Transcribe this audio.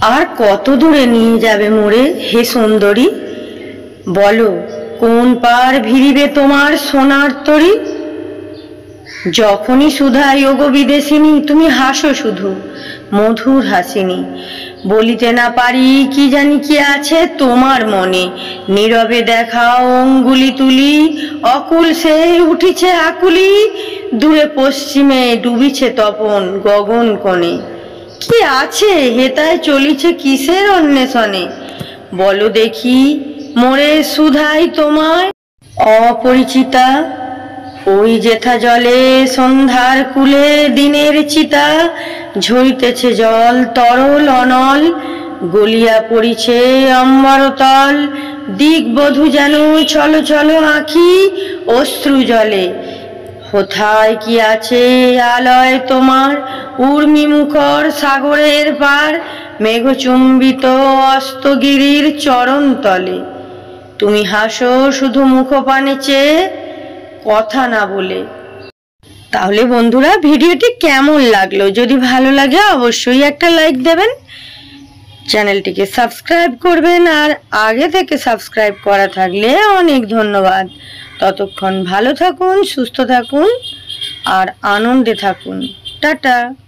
আর কত দূরে নিয়ে যাবে মোরে হে সুন্দরী? বলো কোন পার ভিড়িবে তোমার সোনার তরী? যখনই সুধাই ওগো বিদেশিনী, তুমি হাসো শুধু মধুর হাসিনী। বলিতে না পারি কি জানি কি আছে তোমার মনে, নীরবে দেখাও অঙ্গুলি তুলি, অকুল সে উঠিছে আকুলি। দূরে পশ্চিমে ডুবিছে তপন গগন কোণে, কি আছে হেতায় চলিছে কিসের অন্বেষণে? বলো দেখি মোরে সুধাই তোমায় অপরিচিতা। ওই যেথা জলে সন্ধ্যার কুলে দিনের চিতা, ঝরিতেছে জল তরল অনল, গলিয়া পড়িছে অম্বরতল। দিগবধূ যেন ছলো ছলো আঁখি অশ্রু জলে, কোথায় কি আছে আলয় তোমার? উর্মি মুখর সাগরের পার, মেঘচুম্বিত অস্তগিরির চরণ তলে। তুমি হাসো শুধু মুখপানে চেয়ে, কথা না বলে। তাহলে বন্ধুরা ভিডিওটি কেমন লাগলো? যদি ভালো লাগে অবশ্যই একটা লাইক দেবেন, চ্যানেলটিকে সাবস্ক্রাইব করবেন, আর আগে থেকে সাবস্ক্রাইব করা থাকলে অনেক ধন্যবাদ। ততক্ষণ ভালো থাকুন, সুস্থ থাকুন আর আনন্দে থাকুন। টাটা।